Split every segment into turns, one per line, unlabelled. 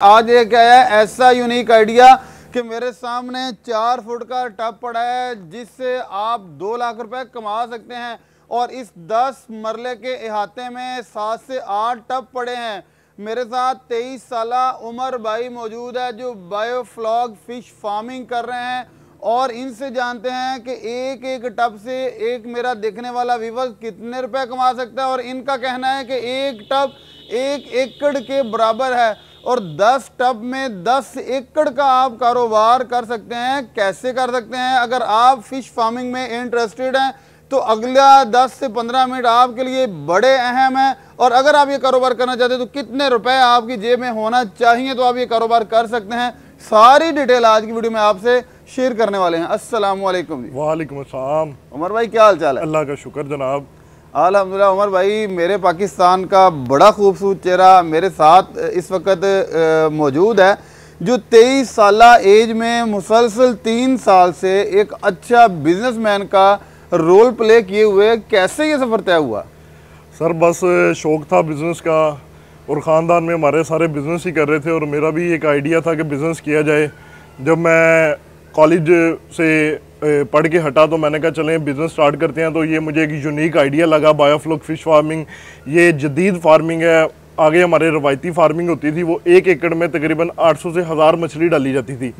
आज एक आया ऐसा यूनिक आइडिया कि मेरे सामने 4 फुट का टब पड़ा है जिससे आप 2 लाख रुपए कमा सकते हैं। और इस 10 मरले के अहाते में 7 से 8 टब पड़े हैं। मेरे साथ 23 साला उमर भाई मौजूद है जो बायोफ्लॉग फिश फार्मिंग कर रहे हैं और इनसे जानते हैं कि एक एक टब से एक मेरा देखने वाला व्यूअर कितने रुपए कमा सकता है। और इनका कहना है कि एक टब 1 एकड़ के बराबर है और 10 टब में 10 एकड़ का आप कारोबार कर सकते हैं। कैसे कर सकते हैं? अगर आप फिश फार्मिंग में इंटरेस्टेड हैं तो अगला 10 से 15 मिनट आपके लिए बड़े अहम है। और अगर आप ये कारोबार करना चाहते हैं तो कितने रुपए आपकी जेब में होना चाहिए तो आप ये कारोबार कर सकते हैं। सारी डिटेल आज की वीडियो में आपसे शेयर करने वाले हैं। अस्सलाम वालेकुम।
वालेकुम अस्सलाम।
उमर भाई क्या हाल चाल है?
अल्लाह का शुक्र जनाब।
अल्हम्दुलिल्लाह। उमर भाई मेरे पाकिस्तान का बड़ा खूबसूरत चेहरा मेरे साथ इस वक्त मौजूद है जो 23 साला एज में मुसलसल 3 साल से एक अच्छा बिजनेसमैन का रोल प्ले किए हुए। कैसे ये सफ़र तय हुआ?
सर बस शौक़ था बिज़नेस का और ख़ानदान में हमारे सारे बिज़नेस ही कर रहे थे और मेरा भी एक आइडिया था कि बिज़नेस किया जाए। जब मैं कॉलेज से पढ़ के हटा तो मैंने कहा चलें बिज़नेस स्टार्ट करते हैं। तो ये मुझे एक यूनिक आइडिया लगा बायोफ्लॉग फ़िश फार्मिंग। ये जदीद फार्मिंग है। आगे हमारे रवायती फार्मिंग होती थी वो 1 एकड़ में तकरीबन 800 से 1000 मछली डाली जाती थी।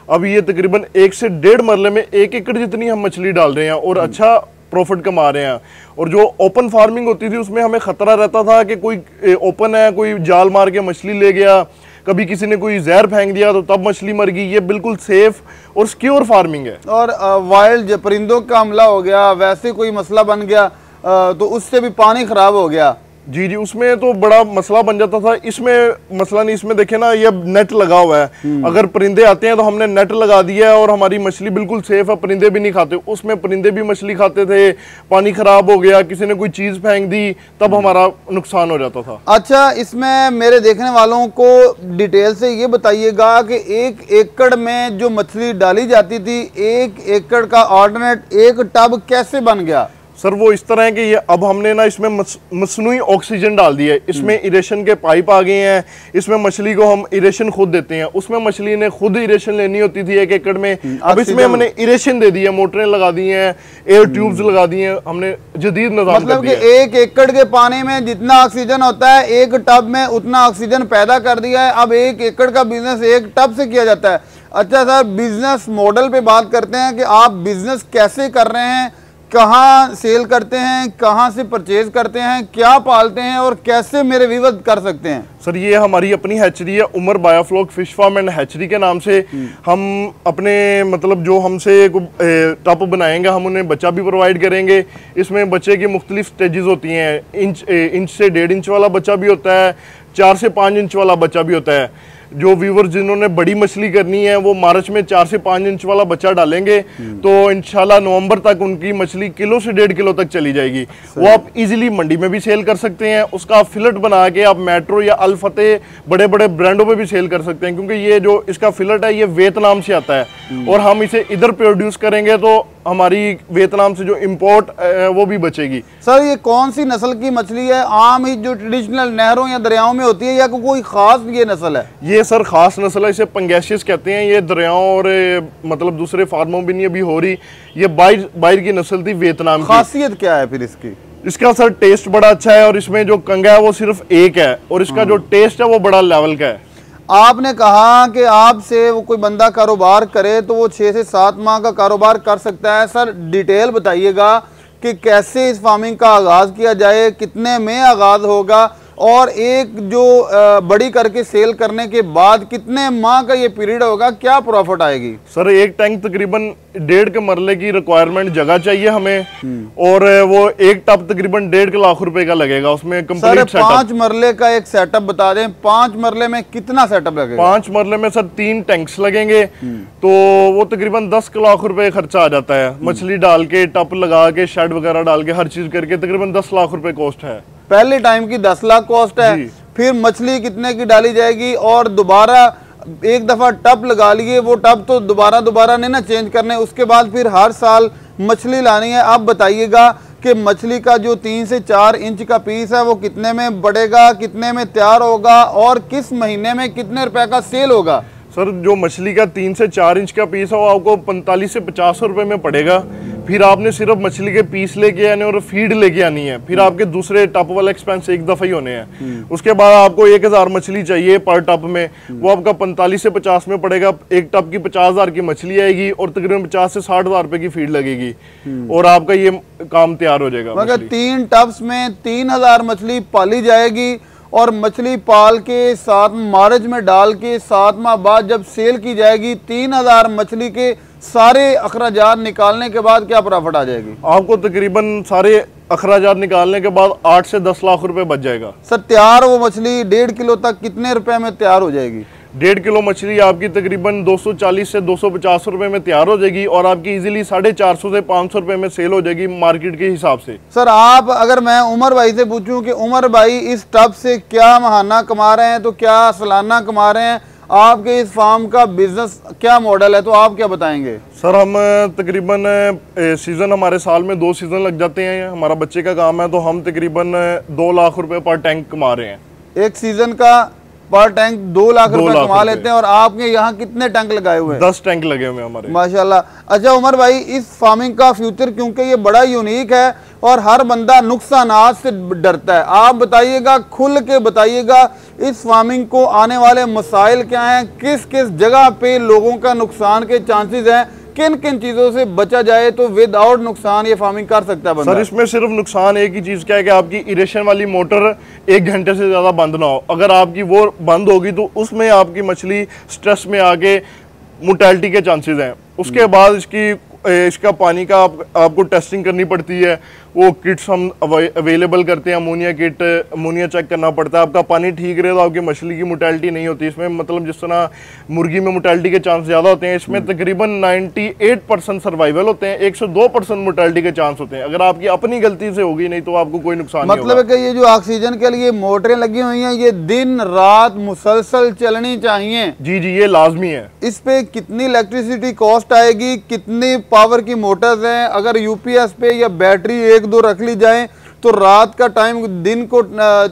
अब ये तकरीबन 1 से 1.5 मरले में 1 एकड़ जितनी हम मछली डाल रहे हैं और अच्छा प्रॉफिट कमा रहे हैं। और जो ओपन फार्मिंग होती थी उसमें हमें ख़तरा रहता था कि कोई ओपन है, कोई जाल मार के मछली ले गया, कभी किसी ने कोई जहर फेंक दिया तो तब मछली मर गई। ये बिल्कुल सेफ और सिक्योर फार्मिंग है। और
वाइल्ड परिंदों का हमला हो गया, वैसे कोई मसला बन गया तो उससे भी पानी खराब हो गया।
जी जी, उसमें तो बड़ा मसला बन जाता था। इसमें मसला नहीं। इसमें देखे ना ये नेट लगा हुआ है। अगर परिंदे आते हैं तो हमने नेट लगा दिया है और हमारी मछली बिल्कुल सेफ है। परिंदे भी नहीं खाते। उसमें परिंदे भी मछली खाते थे, पानी खराब हो गया, किसी ने कोई चीज फेंक दी तब हमारा नुकसान हो जाता था।
अच्छा, इसमें मेरे देखने वालों को डिटेल से ये बताइएगा कि 1 एकड़ में जो मछली डाली जाती थी 1 एकड़ का ऑर्डिनेट एक टब कैसे बन गया?
सर वो इस तरह है कि ये अब हमने ना इसमें मसनूई ऑक्सीजन डाल दिया है। इसमें इरेशन के पाइप आ गए हैं। इसमें मछली को हम इरेशन खुद देते हैं। उसमें मछली ने खुद इरेशन लेनी होती थी 1 एकड़ में। अब इसमें हमने इरेशन दे दी है, मोटरें लगा दी हैं, एयर ट्यूब्स लगा दी हैं। हमने जदीद निज़ाम
मतलब कि 1 एकड़ के पानी में जितना ऑक्सीजन होता है 1 टब में उतना ऑक्सीजन पैदा कर दिया है। अब 1 एकड़ का बिजनेस 1 टब से किया जाता है। अच्छा सर, बिजनेस मॉडल पे बात करते हैं कि आप बिजनेस कैसे कर रहे हैं, कहाँ सेल करते हैं, कहाँ से परचेज करते हैं, क्या पालते हैं और कैसे मेरे व्यूअर्स कर सकते हैं?
सर ये हमारी अपनी हैचरी है, Umar biofloc fish farm and hatchery के नाम से। हम अपने मतलब जो हमसे टब बनाएंगे हम उन्हें बच्चा भी प्रोवाइड करेंगे। इसमें बच्चे की मुख्तलिफ स्टेजेस होती हैं। इंच से 1.5 इंच वाला बच्चा भी होता है, 4 से 5 इंच वाला बच्चा भी होता है। जो व्यूवर जिन्होंने बड़ी मछली करनी है वो मार्च में 4 से 5 इंच वाला बच्चा डालेंगे तो इंशाल्लाह नवंबर तक उनकी मछली किलो से 1.5 किलो तक चली जाएगी। वो आप इजीली मंडी में भी सेल कर सकते हैं। उसका फिलेट बना के आप मेट्रो या अल फतेह बड़े बड़े ब्रांडों में भी सेल कर सकते हैं क्योंकि ये जो इसका फिलेट है ये वियतनाम से आता है और हम इसे इधर प्रोड्यूस करेंगे तो हमारी वियतनाम से जो इम्पोर्ट वो भी बचेगी।
सर ये कौन सी नस्ल की मछली है? आम ही जो ट्रेडिशनल नहरों या दरियाओं में होती है या कोई खास ये नस्ल है?
ये सर खास नस्ल है, इसे पंगेशियस कहते हैं। ये दरियाओं और मतलब दूसरे फार्मों भी नहीं अभी हो रही। ये बाहर की नस्ल थी वियतनाम की।
खासियत क्या है फिर इसकी?
इसका सर टेस्ट बड़ा अच्छा है और इसमें जो कंगा है वो सिर्फ एक है और इसका जो टेस्ट है वो बड़ा लेवल का है।
आपने कहा कि आपसे वो कोई बंदा कारोबार करे तो वो 6 से 7 माह का कारोबार कर सकता है। सर डिटेल बताइएगा कि कैसे इस फार्मिंग का आगाज़ किया जाए, कितने में आगाज़ होगा और एक जो बड़ी करके सेल करने के बाद कितने माह का ये पीरियड होगा, क्या प्रॉफिट आएगी?
सर एक टैंक तकरीबन 1.5 के मरले की रिक्वायरमेंट जगह चाहिए हमें और वो एक टब तकरीबन 1.5 लाख रुपए का लगेगा। उसमें कंप्लीट सेटअप।
5 मरले का एक सेटअप बता दें। 5 मरले में कितना सेटअप लगेगा?
5 मरले में सर 3 टैंक्स लगेंगे तो वो तकरीबन 10 लाख रुपए खर्चा आ जाता है। मछली डाल के, टप लगा के, शेड वगैरह डाल के, हर चीज करके तकरीबन 10 लाख रुपए कॉस्ट है।
पहले टाइम की 10 लाख कॉस्ट है। फिर मछली कितने की डाली जाएगी और दोबारा एक दफा टब लगा लिए, वो टब तो दोबारा नहीं ना चेंज करने, उसके बाद फिर हर साल मछली लानी है। अब बताइएगा कि मछली का जो 3 से 4 इंच का पीस है वो कितने में बढ़ेगा, कितने में तैयार होगा और किस महीने में कितने रुपए का सेल होगा?
सर जो मछली का 3 से 4 इंच का पीस है वो आपको 45 से 50 रुपए में पड़ेगा। फिर आपने सिर्फ मछली के पीस लेके आने और फीड लेके आनी है, फिर आपके दूसरे टप वाले एक्सपेंस एक दफा ही होने हैं। उसके बाद आपको 1000 मछली चाहिए पर टप में, वो आपका 45 से 50 में पड़ेगा। एक टप की 50,000 की मछली आएगी और तकरीबन 50 से 60,000 रुपए की फीड लगेगी और आपका ये काम तैयार हो जाएगा।
मगर 3 टप्स में 3000 मछली पाली जाएगी और मछली पाल के 7 मार्च में डाल के 7 माह बाद जब सेल की जाएगी 3000 मछली के सारे अखराजात निकालने के बाद क्या प्रॉफिट आ जाएगी?
आपको तकरीबन सारे अखराजात निकालने के बाद 8 से 10 लाख रुपए बच जाएगा।
सर तैयार वो मछली 1.5 किलो तक कितने रुपए में तैयार हो जाएगी?
1.5 किलो मछली आपकी तकरीबन 240 से 250 रुपए में तैयार हो जाएगी और आपकी इजीली 450 से 500 रुपए में सेल हो जाएगी मार्केट के हिसाब से।
सर आप अगर मैं उमर भाई से पूछूं कि उमर भाई इस टब से क्या माहाना कमा रहे हैं तो क्या सालाना कमा रहे हैं, आपके इस फार्म का बिजनेस क्या मॉडल है, तो आप क्या बताएंगे?
सर हम तकरीबन सीज़न हमारे साल में 2 सीज़न लग जाते हैं, हमारा बच्चे का काम है, तो हम तकरीबन 2 लाख रुपए पर टैंक कमा रहे हैं।
एक सीजन का पर टैंक 2 लाख रुपए कमा लेते हैं। और आपके यहाँ कितने टैंक लगाए हुए हैं?
10 टैंक लगे हुए हैं हमारे।
माशाल्लाह। अच्छा उमर भाई इस फार्मिंग का फ्यूचर क्योंकि ये बड़ा यूनिक है और हर बंदा नुकसानात से डरता है, आप बताइएगा, खुल के बताइएगा इस फार्मिंग को आने वाले मसाइल क्या हैं, किस किस जगह पे लोगों का नुकसान के चांसेस हैं, किन किन चीजों से बचा जाए तो विदाउट नुकसान ये फार्मिंग कर सकता है बंदा?
सर इसमें सिर्फ नुकसान एक ही चीज क्या है कि आपकी इरेशन वाली मोटर 1 घंटे से ज्यादा बंद ना हो। अगर आपकी वो बंद होगी तो उसमें आपकी मछली स्ट्रेस में आके मोर्टेलिटी के चांसेस हैं। उसके बाद इसका पानी का आपको टेस्टिंग करनी पड़ती है, वो किट्स हम अवेलेबल करते हैं, अमोनिया किट, अमोनिया चेक करना पड़ता है। आपका पानी ठीक रहे तो आपकी मछली की मोर्टेलिटी नहीं होती। इसमें मतलब जिस तरह मुर्गी में मोर्टेलिटी के चांस ज़्यादा होते हैं, इसमें तकरीबन 98% सर्वाइवल होते हैं, 102% मोर्टेलिटी के चांस होते हैं। अगर आपकी अपनी गलती से होगी नहीं तो आपको कोई नुकसान नहीं होगा।
मतलब है कि ये जो ऑक्सीजन के लिए मोटरें लगी हुई हैं ये दिन रात मुसलसल चलनी चाहिए?
जी जी ये लाजमी है।
इस पे कितनी इलेक्ट्रिसिटी कॉस्ट आएगी, कितनी पावर की मोटर्स हैं? अगर यूपीएस पे या बैटरी 1-2 रख ली जाए तो रात का टाइम दिन को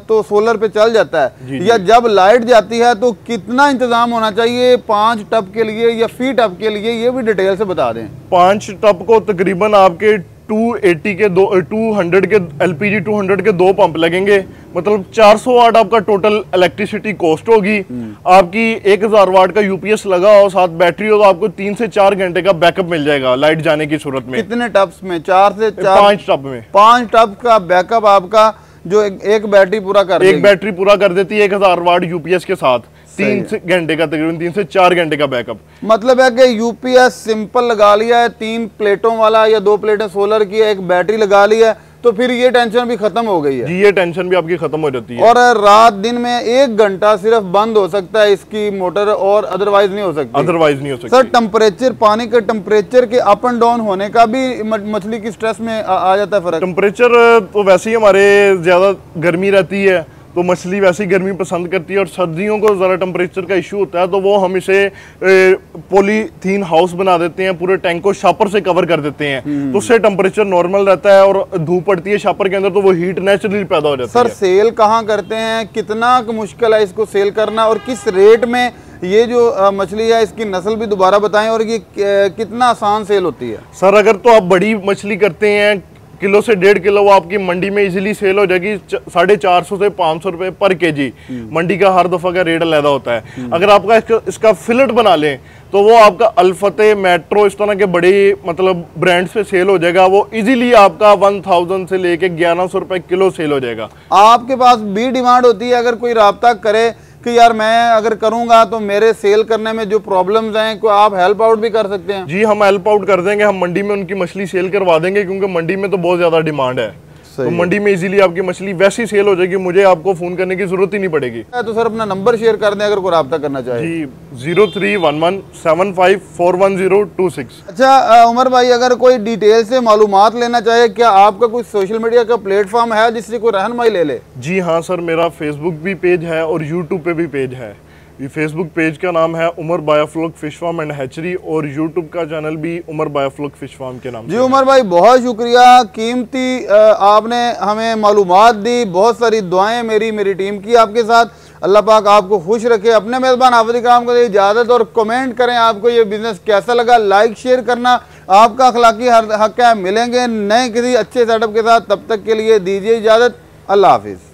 तो सोलर पे चल जाता है, या जब लाइट जाती है तो कितना इंतजाम होना चाहिए 5 टब के लिए या फी टब के लिए, ये भी डिटेल से बता दें।
5 टब को तकरीबन आपके 280 के 200 के LPG 200 के 2 पंप लगेंगे, मतलब 400 वाट आपका टोटल इलेक्ट्रिसिटी कॉस्ट होगी। आपकी 1000 वाट का यूपीएस लगा हो, साथ बैटरी हो, तो आपको 3 से 4 घंटे का बैकअप मिल जाएगा लाइट जाने की सूरत में।
कितने टब्स में? 4 से
5 टब में
5 टब का बैकअप आपका जो एक बैटरी पूरा कर देगी।
एक बैटरी पूरा कर देती है 1000 वाट यूपीएस के साथ, 3 घंटे का तकरीबन 3 से 4 घंटे का बैकअप।
मतलब है कि यूपीएस सिंपल लगा लिया है 3 प्लेटों वाला या 2 प्लेटें सोलर की, एक बैटरी लगा ली है, तो फिर ये टेंशन भी खत्म हो गई है।
जी ये टेंशन भी आपकी खत्म हो जाती है।
और रात दिन में 1 घंटा सिर्फ बंद हो सकता है इसकी मोटर और अदरवाइज नहीं हो सकती।
अदरवाइज नहीं हो सकती।
सर टेम्परेचर, पानी के टेम्परेचर के अप एंड डाउन होने का भी मछली की स्ट्रेस में आ जाता है फर्क?
टेम्परेचर तो वैसे ही हमारे ज्यादा गर्मी रहती है तो मछली वैसे ही गर्मी पसंद करती है, और सर्दियों को ज़रा टेम्परेचर का इशू होता है तो वो हम इसे पॉलीथीन हाउस बना देते हैं, पूरे टैंक को शापर से कवर कर देते हैं, तो उससे टेम्परेचर नॉर्मल रहता है और धूप पड़ती है शापर के अंदर तो वो हीट नेचुरली पैदा हो जाती है।
सर सेल कहाँ करते हैं, कितना मुश्किल है इसको सेल करना, और किस रेट में ये जो मछली है इसकी नस्ल भी दोबारा बताएं, और ये कितना आसान सेल होती है?
सर अगर तो आप बड़ी मछली करते हैं किलो से 1.5 किलो, वो आपकी मंडी में इजीली सेल हो जाएगी 450 से 500 रुपए पर केजी। मंडी का हर दफा का रेट अलग होता है। अगर आपका इसका फिलेट बना लें तो वो आपका अल्फते, मेट्रो, इस तरह के बड़े मतलब ब्रांड्स पे सेल हो जाएगा, वो इजीली आपका 1000 से लेके 1100 रुपए किलो सेल हो जाएगा।
आपके पास भी डिमांड होती है अगर कोई राब्ता करे कि यार मैं अगर करूंगा तो मेरे सेल करने में जो प्रॉब्लम्स हैं को आप हेल्प आउट भी कर सकते हैं?
जी हम हेल्प आउट कर देंगे, हम मंडी में उनकी मछली सेल करवा देंगे, क्योंकि मंडी में तो बहुत ज्यादा डिमांड है, तो मंडी में इजीली आपकी मछली वैसी सेल हो जाएगी, मुझे आपको फोन करने की जरूरत ही नहीं पड़ेगी।
तो सर अपना नंबर शेयर कर दें अगर कोई राब्ता करना चाहे।
जी 0311754126।
अच्छा उमर भाई अगर कोई डिटेल से मालूमात लेना चाहे, क्या आपका कोई सोशल मीडिया का प्लेटफॉर्म है जिससे कोई रहनुमाई ले ले?
जी हाँ सर, मेरा फेसबुक भी पेज है और यूट्यूब पे भी पेज है। ये फेसबुक पेज का नाम है Umar biofloc fish farm and hatchery और यूट्यूब का चैनल भी उमर बायोफ्लॉक फिश फार्म के नाम
जी। उमर भाई बहुत शुक्रिया, कीमती आपने हमें मालूमात दी, बहुत सारी दुआएं मेरी टीम की आपके साथ। अल्लाह पाक आपको खुश रखे। अपने मेज़बान हाफ़िज़ इकराम को इजाज़त, और कमेंट करें आपको ये बिज़नेस कैसा लगा, लाइक शेयर करना आपका अखलाकी हक है। मिलेंगे नए किसी अच्छे सेटअप के साथ, तब तक के लिए दीजिए इजाज़त। अल्लाह हाफिज़।